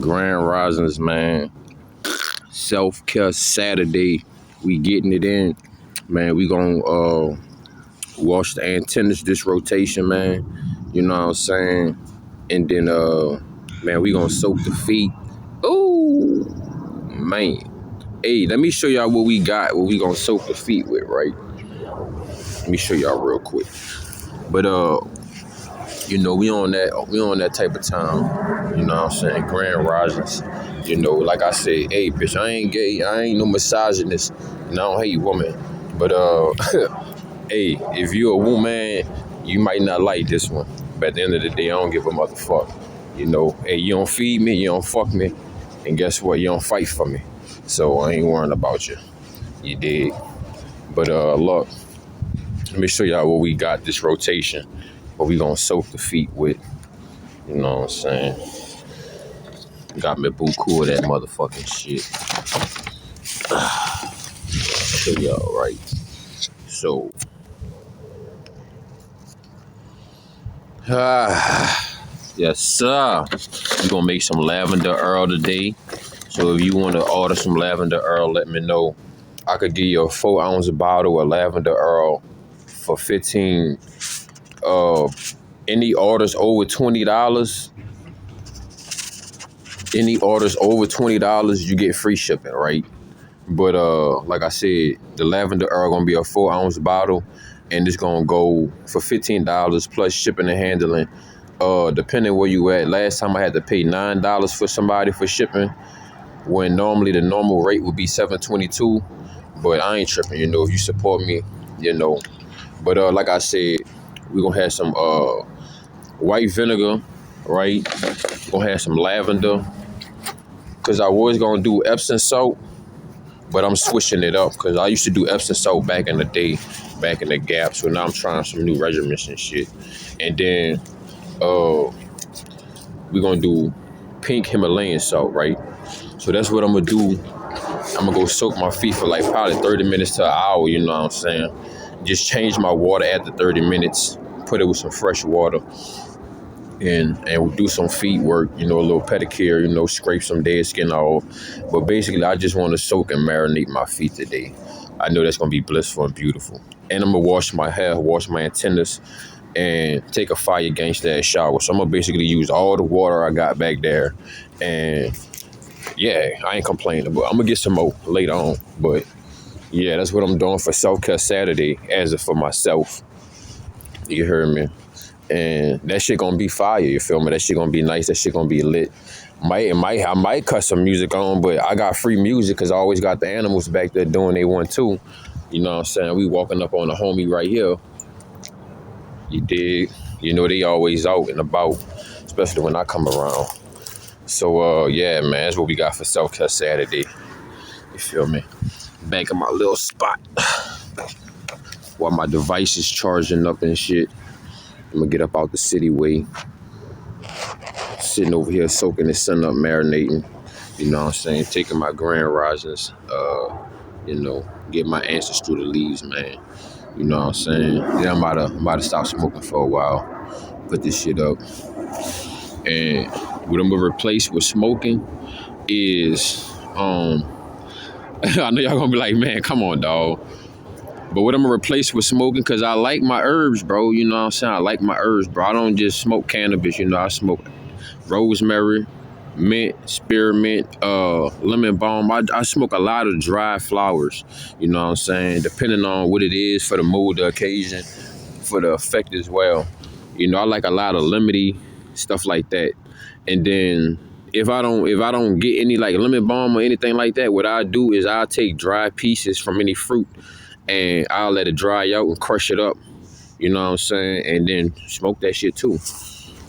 Grand Risings, man. Self-care Saturday. We getting it in. Man, we gonna wash the antennas this rotation, man. You know what I'm saying? And then man, we gonna soak the feet. Ooh, man. Hey, let me show y'all what we got, what we gonna soak the feet with, right? Let me show y'all real quick. But you know, we on that type of time. You know what I'm saying? Grand Risings. You know, like I said, hey bitch, I ain't gay, I ain't no misogynist, and I don't hate women. But hey, if you a woman, you might not like this one. But at the end of the day, I don't give a motherfucker. You know, hey, you don't feed me, you don't fuck me, and guess what? You don't fight for me. So I ain't worrying about you. You dig? But look, let me show y'all what we got this rotation. What we gonna soak the feet with. You know what I'm saying? Got me boo cool of that motherfucking shit. Show y'all right. So yes sir. We gonna make some lavender Earl today. So if you wanna order some lavender Earl, let me know. I could give you a 4-ounce bottle of lavender Earl for 15. Any orders over $20. Any orders over $20, you get free shipping, right? But like I said, the lavender Earl gonna be a 4-ounce bottle, and it's gonna go for $15 plus shipping and handling. Depending where you at. Last time I had to pay $9 for somebody for shipping, when normally the normal rate would be $7.22. But I ain't tripping, you know. If you support me, you know. But like I said, we gonna have some white vinegar, right? We're gonna have some lavender, cause I was gonna do Epsom salt. But I'm switching it up because I used to do Epsom salt back in the day, back in the Gap. So now I'm trying some new regimens and shit. And then we're going to do pink Himalayan salt, right? So that's what I'm going to do. I'm going to go soak my feet for like probably 30 minutes to an hour, you know what I'm saying? Just change my water after 30 minutes, put it with some fresh water. And do some feet work, you know, a little pedicure, you know, scrape some dead skin off. But basically, I just want to soak and marinate my feet today. I know that's going to be blissful and beautiful. And I'm going to wash my hair, wash my antennas, and take a fire gangsta ass shower. So I'm going to basically use all the water I got back there. And yeah, I ain't complaining, but I'm going to get some more later on. But yeah, that's what I'm doing for Self-Care Saturday, as if for myself. You heard me? And that shit gonna be fire, you feel me? That shit gonna be nice, that shit gonna be lit. I might cut some music on, but I got free music because I always got the animals back there doing they one too. You know what I'm saying? We walking up on the homie right here. You dig? You know they always out and about, especially when I come around. So yeah, man, that's what we got for Self-Care Saturday. You feel me? Back in my little spot while my device is charging up and shit. I'm gonna get up out the city way. Sitting over here soaking the sun up, marinating. You know what I'm saying? Taking my grand risings. You know, get my answers through the leaves, man. You know what I'm saying? Then I'm about to stop smoking for a while. Put this shit up. And what I'm gonna replace with smoking is I know y'all gonna be like, man, come on, dog. But what I'm gonna replace with smoking, cause I like my herbs, bro. You know what I'm saying? I like my herbs, bro. I don't just smoke cannabis, you know, I smoke rosemary, mint, spearmint, lemon balm. I smoke a lot of dry flowers, you know what I'm saying? Depending on what it is for the mood, the occasion, for the effect as well. You know, I like a lot of lemony, stuff like that. And then if I don't get any like lemon balm or anything like that, what I do is I'll take dry pieces from any fruit and I'll let it dry out and crush it up. You know what I'm saying? And then smoke that shit too.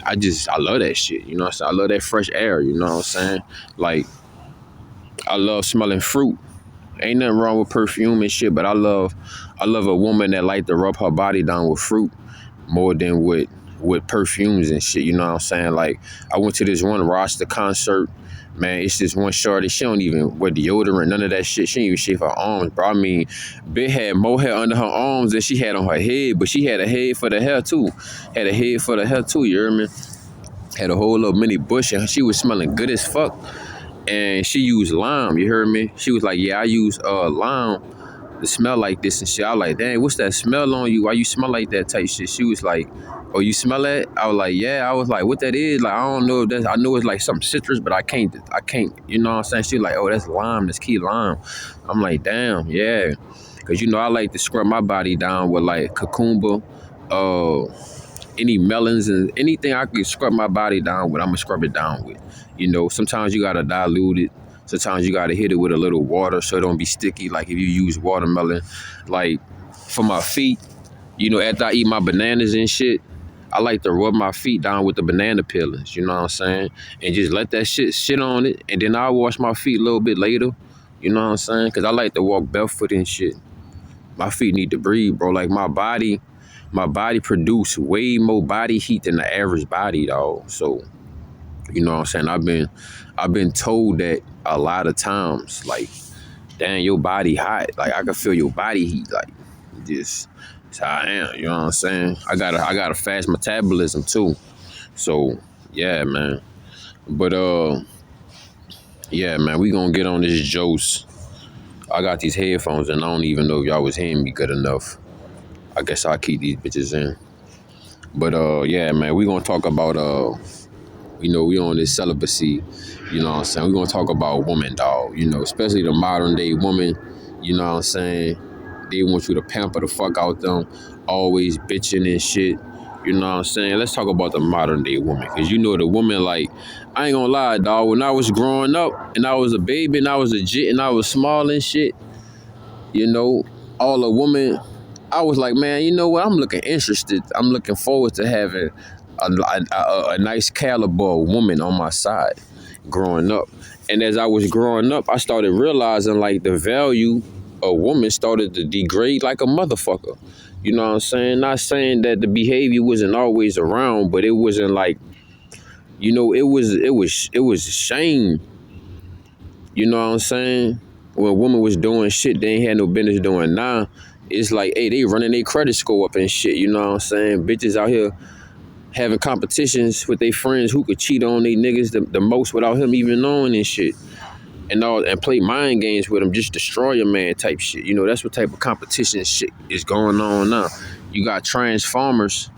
I love that shit. You know what I'm saying? I love that fresh air. You know what I'm saying? Like, I love smelling fruit. Ain't nothing wrong with perfume and shit, but I love a woman that like to rub her body down with fruit more than with perfumes and shit. You know what I'm saying? Like, I went to this one Rasta concert. Man, it's this one shorty. She don't even wear deodorant, none of that shit. She ain't even shave her arms, bro. I mean, bitch had more hair under her arms than she had on her head, but she had a head for the hair too. Had a head for the hair too, you hear me? Had a whole little mini bush, and she was smelling good as fuck. And she used lime, you heard me? She was like, yeah, I use lime to smell like this and shit. I was like, dang, what's that smell on you? Why you smell like that type shit? She was like, oh, you smell that? I was like, yeah. I was like, what that is? Like, I don't know if that's, I know it's like some citrus, but I can't, you know what I'm saying? She was like, oh, that's lime, that's key lime. I'm like, damn, yeah. Cause you know, I like to scrub my body down with like cucumber, any melons and anything I can scrub my body down with, I'm gonna scrub it down with. You know, sometimes you gotta dilute it. Sometimes you gotta hit it with a little water so it don't be sticky. Like if you use watermelon, like for my feet, you know, after I eat my bananas and shit, I like to rub my feet down with the banana peelings, you know what I'm saying? And just let that shit sit on it. And then I'll wash my feet a little bit later, you know what I'm saying? Cause I like to walk barefoot and shit. My feet need to breathe, bro. Like my body produce way more body heat than the average body, dog. So, you know what I'm saying? I've been told that a lot of times, like, damn, your body hot. Like I can feel your body heat. Like, just that's how I am. You know what I'm saying? I got a fast metabolism too. So yeah, man. But yeah, man, we gonna get on this Jose. I got these headphones and I don't even know if y'all was hearing me good enough. I guess I'll keep these bitches in. But yeah, man, we gonna talk about you know, we on this celibacy, you know what I'm saying? We gonna talk about woman, dog, you know, especially the modern day woman, you know what I'm saying? They want you to pamper the fuck out them, always bitching and shit. You know what I'm saying? Let's talk about the modern day woman. Cause you know the woman, like, I ain't gonna lie, dog, when I was growing up and I was a baby and I was a jit and I was small and shit, you know, all a woman, I was like, man, you know what? I'm looking interested. I'm looking forward to having a nice caliber woman on my side growing up. And as I was growing up, I started realizing like the value of woman started to degrade like a motherfucker. You know what I'm saying? Not saying that the behavior wasn't always around, but it wasn't like, you know, it was a shame. You know what I'm saying? When a woman was doing shit they ain't had no business doing now, it's like, hey, they running their credit score up and shit. You know what I'm saying? Bitches out here having competitions with their friends who could cheat on they niggas the most without him even knowing and shit. And play mind games with him, just destroy a man type shit. You know, that's what type of competition shit is going on now. You got transformers,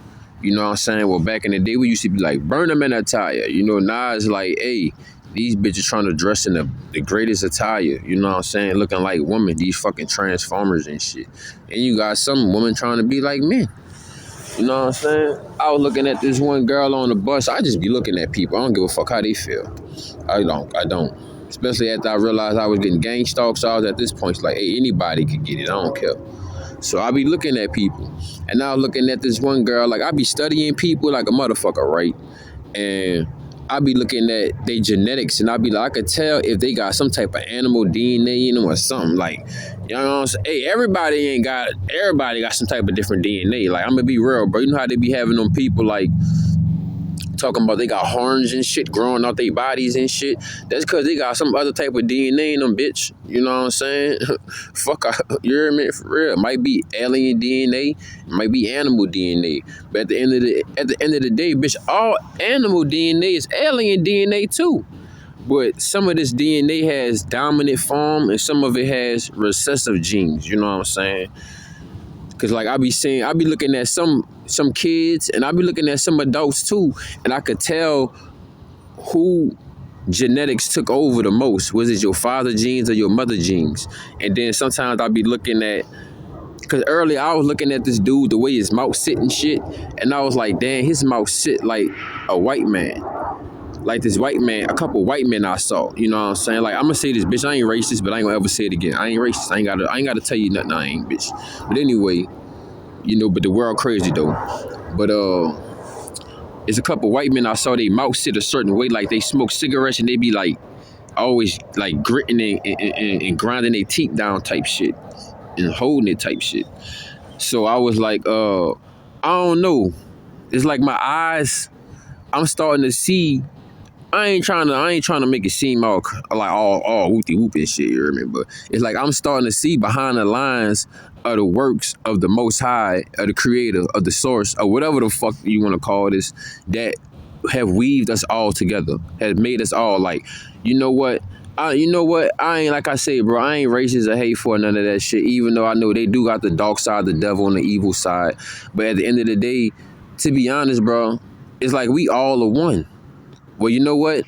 you know what I'm saying? Well, back in the day, we used to be like, burn them in attire. You know, now it's like, hey, these bitches trying to dress in the greatest attire, you know what I'm saying? Looking like women, these fucking transformers and shit. And you got some women trying to be like men. You know what I'm saying? I was looking at this one girl on the bus. I just be looking at people. I don't give a fuck how they feel. I don't. Especially after I realized I was getting gang stalked. So I was at this point, like, hey, anybody could get it. I don't care. So I be looking at people. And I was looking at this one girl. Like, I be studying people like a motherfucker, right? And I be looking at their genetics. And I be like, I could tell if they got some type of animal DNA in them or something. Like, you know what I'm saying? Hey, everybody got some type of different DNA. Like, I'm gonna be real, bro. You know how they be having them people, like, talking about they got horns and shit growing out their bodies and shit. That's because they got some other type of DNA in them, bitch. You know what I'm saying? Fuck, you hear me? For real. It might be alien DNA, it might be animal DNA. But at the end of the day, bitch, all animal DNA is alien DNA too. But some of this DNA has dominant form and some of it has recessive genes. You know what I'm saying? Cause like I be looking at some kids and I be looking at some adults too, and I could tell who genetics took over the most. Was it your father genes or your mother genes? And then sometimes I be looking at, cause earlier I was looking at this dude, the way his mouth sit and shit, and I was like, damn, his mouth sit like a white man. Like this white man, a couple white men I saw, you know what I'm saying? Like, I'm gonna say this, bitch, I ain't racist, but I ain't gonna ever say it again. I ain't racist. I ain't gotta tell you nothing, I ain't, bitch. But anyway, you know, but the world crazy though. But it's a couple white men I saw, they mouth sit a certain way, like they smoke cigarettes and they be like always like gritting and grinding their teeth down type shit and holding it type shit. So I was like, I don't know. It's like my eyes, I'm starting to see. I ain't trying to make it seem all whoopty whoop and shit, you hear me? But it's like I'm starting to see behind the lines of the works of the Most High, of the Creator, of the Source, or whatever the fuck you want to call this, that have weaved us all together, has made us all like, you know what? I ain't, like I say, bro, I ain't racist or hateful or none of that shit, even though I know they do got the dark side, the devil and the evil side. But at the end of the day, to be honest, bro, it's like we all are one. Well, you know what?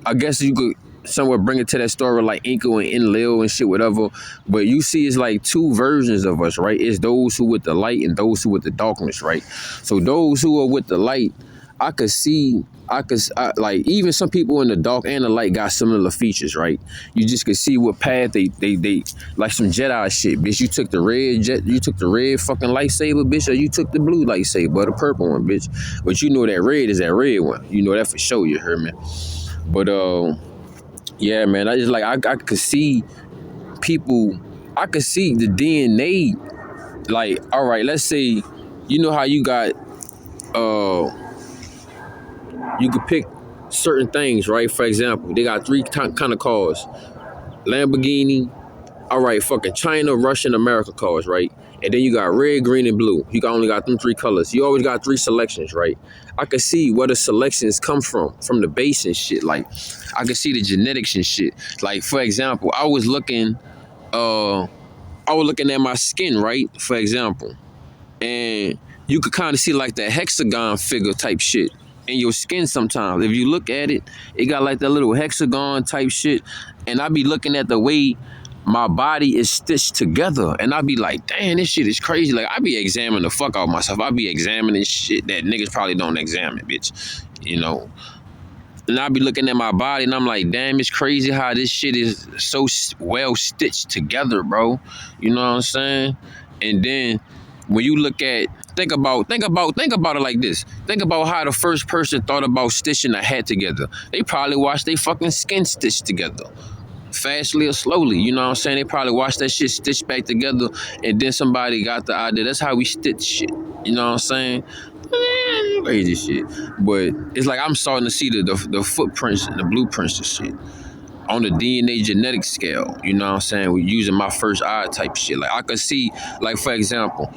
I guess you could somewhere bring it to that story like Inko and Enlil and shit, whatever. But you see, it's like two versions of us, right? It's those who with the light and those who with the darkness, right? So those who are with the light, I could see, like even some people in the dark and the light got similar features, right? You just could see what path they like some Jedi shit, bitch. You took the red fucking lightsaber, bitch, or you took the blue lightsaber, or the purple one, bitch. But you know that red is that red one. You know that for sure. You heard me? But yeah, man. I just like I could see people. I could see the DNA. Like, all right, let's say, you know how you got you could pick certain things, right? For example, they got three kind of cars: Lamborghini, all right, fucking China, Russian, America cars, right? And then you got red, green, and blue. You only got them three colors. You always got three selections, right? I could see where the selections come from the base and shit. Like, I could see the genetics and shit. Like, for example, I was looking at my skin, right? For example, and you could kind of see like that hexagon figure type shit in your skin sometimes. If you look at it, it got like that little hexagon type shit. And I be looking at the way my body is stitched together, and I be like, damn, this shit is crazy. Like, I be examining the fuck out of myself. I be examining shit that niggas probably don't examine, bitch. You know? And I be looking at my body, and I'm like, damn, it's crazy how this shit is so well stitched together, bro. You know what I'm saying? And then when you look at, think about it like this. Think about how the first person thought about stitching a hat together. They probably watched their fucking skin stitched together, fastly or slowly. You know what I'm saying? They probably watched that shit stitched back together, and then somebody got the idea. That's how we stitch shit. You know what I'm saying? Crazy shit. But it's like I'm starting to see the footprints and the blueprints and shit on the DNA genetic scale. You know what I'm saying? We're using my first eye type shit. Like, I could see, like, for example,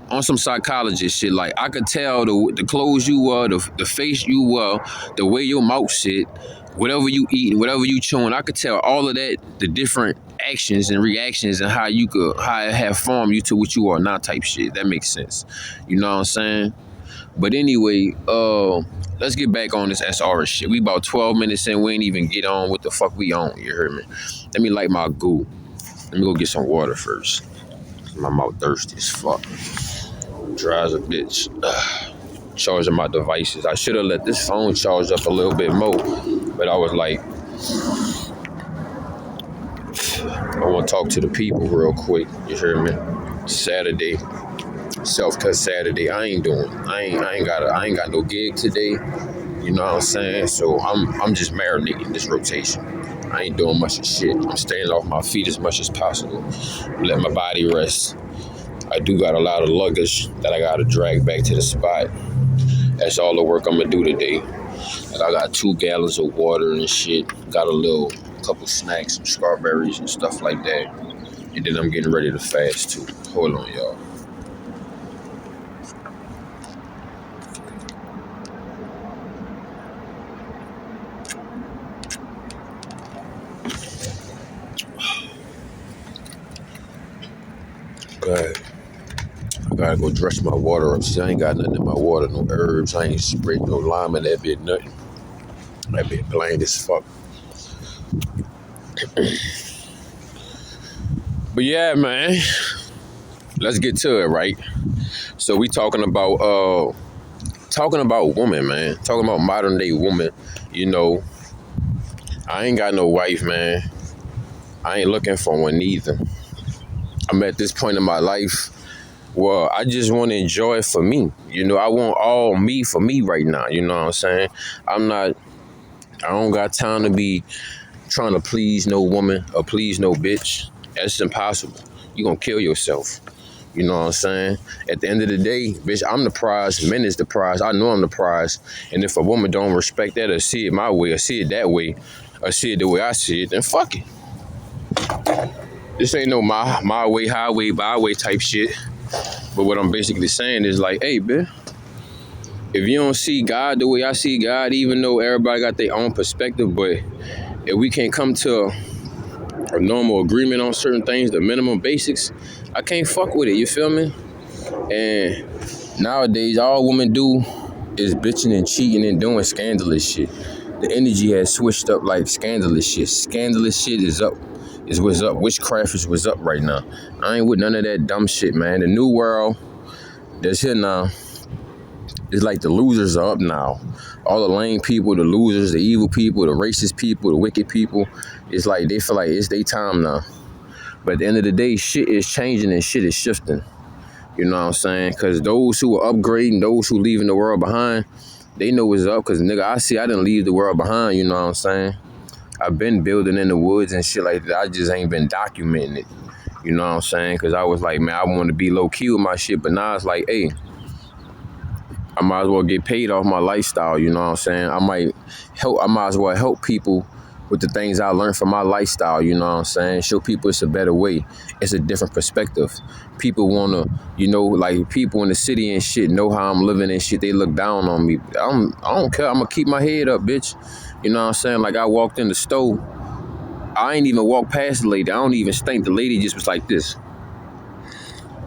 on some psychologist shit, like, I could tell the clothes you wear, the face you wear, the way your mouth sit, whatever you eat, whatever you chewing, I could tell all of that, the different actions and reactions, and how it have formed you to what you are now type shit. That makes sense. You know what I'm saying? But anyway, let's get back on this SR shit. We about 12 minutes in, we ain't even get on what the fuck we on, you heard me? Let me light my goo. Let me go get some water first. My mouth thirsty as fuck. Dry as a bitch. Charging my devices. I should have let this phone charge up a little bit more, but I was like, I want to talk to the people real quick. You hear me? Saturday, SelfCare Saturday. I ain't got no gig today. You know what I'm saying? So I'm just marinating this rotation. I ain't doing much of shit. I'm staying off my feet as much as possible. Let my body rest. I do got a lot of luggage that I gotta drag back to the spot. That's all the work I'm gonna do today. Like, I got 2 gallons of water and shit. Got a couple snacks, some strawberries and stuff like that. And then I'm getting ready to fast too. Hold on, y'all. Good. I gotta go dress my water up. See, I ain't got nothing in my water, no herbs. I ain't sprayed no lime in that bit, nothing. That bit bland as fuck. But yeah, man, let's get to it, right? So we talking about woman, man. Talking about modern day woman. You know, I ain't got no wife, man. I ain't looking for one either. I'm at this point in my life, well, I just want to enjoy it for me. You know, I want all me for me right now. You know what I'm saying? I don't got time to be trying to please no woman or please no bitch. That's impossible. You gonna kill yourself. You know what I'm saying? At the end of the day, bitch, I'm the prize. Men is the prize. I know I'm the prize. And if a woman don't respect that or see it my way or see it that way or see it the way I see it, then fuck it. This ain't no my way, highway, byway type shit. But what I'm basically saying is like, hey, bitch, if you don't see God the way I see God, even though everybody got their own perspective, but if we can't come to a normal agreement on certain things, the minimum basics, I can't fuck with it, you feel me? And nowadays, all women do is bitching and cheating and doing scandalous shit. The energy has switched up like scandalous shit. Scandalous shit is up, is what's up. Witchcraft is what's up right now. I ain't with none of that dumb shit, man. The new world that's here now, it's like the losers are up now. All the lame people, the losers, the evil people, the racist people, the wicked people, it's like they feel like it's their time now. But at the end of the day, shit is changing and shit is shifting. You know what I'm saying? Because those who are upgrading, those who leaving the world behind, they know what's up. Because, nigga, I didn't leave the world behind, you know what I'm saying? I've been building in the woods and shit like that. I just ain't been documenting it. You know what I'm saying? Because I was like, man, I want to be low-key with my shit. But now it's like, hey, I might as well get paid off my lifestyle, you know what I'm saying? I might as well help people with the things I learned from my lifestyle, you know what I'm saying? Show people it's a better way. It's a different perspective. People want to, you know, like people in the city and shit know how I'm living and shit. They look down on me. I don't care. I'm going to keep my head up, bitch. You know what I'm saying? Like I walked in the store. I ain't even walked past the lady. I don't even stink. The lady just was like this.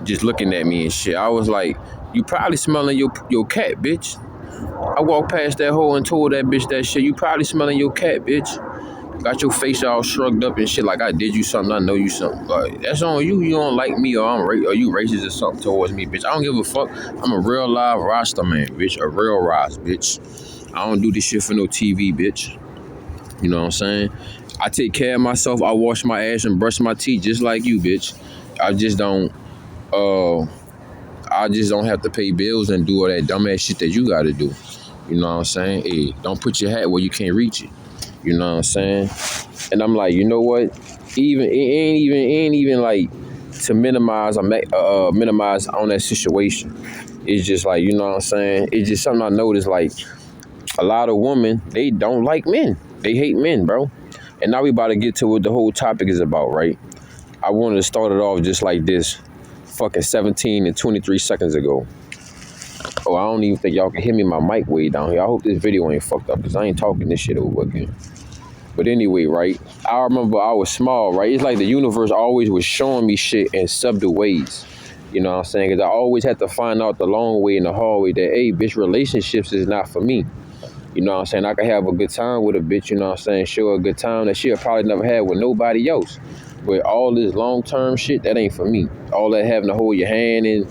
Just looking at me and shit. I was like, you probably smelling your cat, bitch. I walked past that hole and told that bitch that shit. You probably smelling your cat, bitch. Got your face all shrugged up and shit like I did you something, I know you something. Like, that's on you. You don't like me or you racist or something towards me, bitch. I don't give a fuck. I'm a real live Rasta man, bitch. A real Ras, bitch. I don't do this shit for no TV, bitch. You know what I'm saying? I take care of myself. I wash my ass and brush my teeth just like you, bitch. I just don't have to pay bills and do all that dumbass shit that you gotta do. You know what I'm saying? Hey, don't put your hat where you can't reach it. You know what I'm saying? And I'm like, you know what? It ain't even like to minimize on that situation. It's just like, you know what I'm saying? It's just something I noticed, like a lot of women, they don't like men. They hate men, bro. And now we about to get to what the whole topic is about, right? I wanted to start it off just like this fucking 17 and 23 seconds ago. Oh, I don't even think y'all can hear me. My mic way down here. I hope this video ain't fucked up because I ain't talking this shit over again. But anyway, right? I remember I was small, right? It's like the universe always was showing me shit in subtle ways. You know what I'm saying? Because I always had to find out the long way in the hard way that, hey, bitch, relationships is not for me. You know what I'm saying? I can have a good time with a bitch, you know what I'm saying? Show her a good time that she'll probably never have with nobody else. But all this long-term shit, that ain't for me. All that having to hold your hand and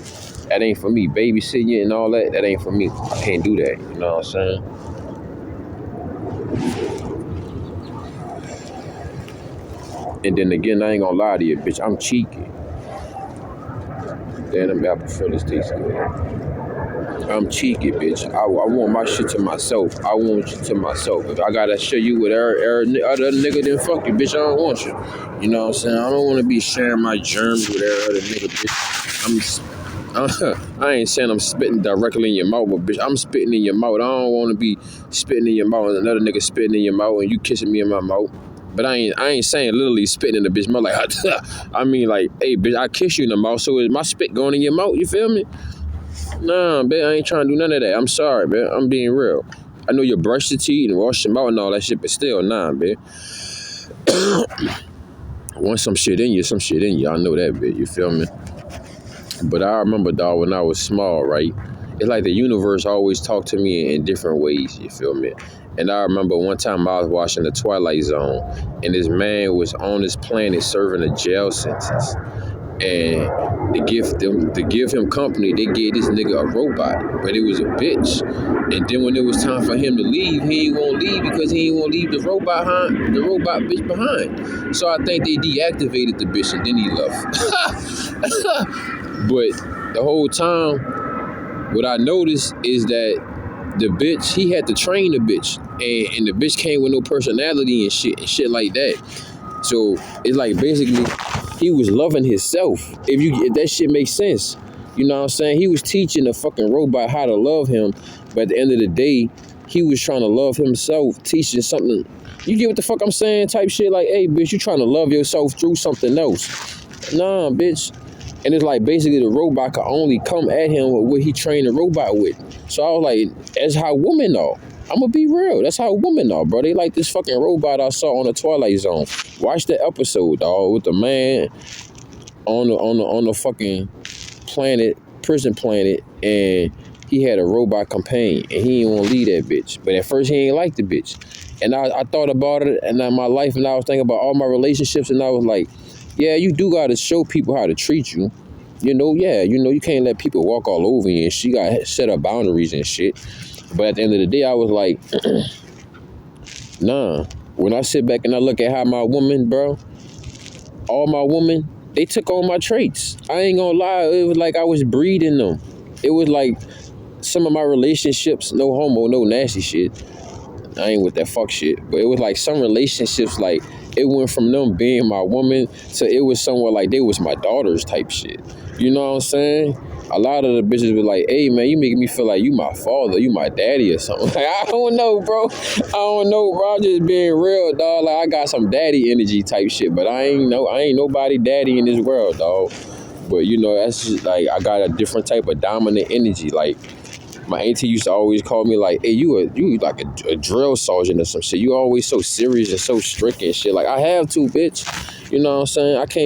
that ain't for me. Babysitting you and all that, that ain't for me. I can't do that, you know what I'm saying? And then again, I ain't gonna lie to you, bitch, I'm cheeky. Damn, I prefer this taste good. I'm cheeky, bitch. I want my shit to myself. I want you to myself. If I gotta share you with every other nigga, then fuck you, bitch. I don't want you. You know what I'm saying? I don't want to be sharing my germs with every other nigga, bitch. I ain't saying I'm spitting directly in your mouth, but bitch, I'm spitting in your mouth. I don't want to be spitting in your mouth and another nigga spitting in your mouth and you kissing me in my mouth. But I ain't saying literally spitting in the bitch mouth like, I mean like, hey, bitch, I kiss you in the mouth, so is my spit going in your mouth? You feel me? Nah, bitch, I ain't trying to do none of that. I'm sorry, bitch. I'm being real. I know you brush your teeth and wash your mouth and all that shit, but still, nah, bitch. Once some shit in you, some shit in you. I know that, bitch. You feel me? But I remember, dog, when I was small, right? It's like the universe always talked to me in different ways, you feel me? And I remember one time I was watching The Twilight Zone, and this man was on this planet serving a jail sentence. And to give him company, they gave this nigga a robot, but it was a bitch. And then when it was time for him to leave, he ain't want to leave because he ain't want to leave the robot bitch behind. So I think they deactivated the bitch and then he left. But the whole time, what I noticed is that the bitch, he had to train the bitch, and the bitch came with no personality and shit like that. So it's like basically he was loving himself. If that shit makes sense. You know what I'm saying? He was teaching the fucking robot how to love him, but at the end of the day, he was trying to love himself, teaching something. You get what the fuck I'm saying? Type shit like, hey, bitch, you trying to love yourself through something else. Nah, bitch. And it's like basically the robot could only come at him with what he trained the robot with. So I was like, that's how women are. I'm gonna be real. That's how women are, bro. They like this fucking robot I saw on the Twilight Zone. Watch the episode, dog, with the man on the fucking prison planet, and he had a robot companion, and he didn't want to leave that bitch. But at first, he ain't like the bitch. And I thought about it, and my life, and I was thinking about all my relationships, and I was like, yeah, you do got to show people how to treat you. You can't let people walk all over you, and she got to set up boundaries and shit. But at the end of the day, I was like, nah. When I sit back and I look at how my woman, bro, all my women, they took on my traits. I ain't gonna lie, it was like I was breeding them. It was like some of my relationships, no homo, no nasty shit. I ain't with that fuck shit. But it was like some relationships, like it went from them being my woman to it was somewhere like they was my daughters type shit. You know what I'm saying? A lot of the bitches were like, hey man, you making me feel like you my father, you my daddy or something. Like, I don't know, bro. I'm just being real, dog. Like I got some daddy energy type shit, but I ain't nobody daddy in this world, dog. But that's just like I got a different type of dominant energy. Like my auntie used to always call me like, hey, you like a drill sergeant or some shit. You always so serious and so strict and shit. Like I have to, bitch. You know what I'm saying? I can't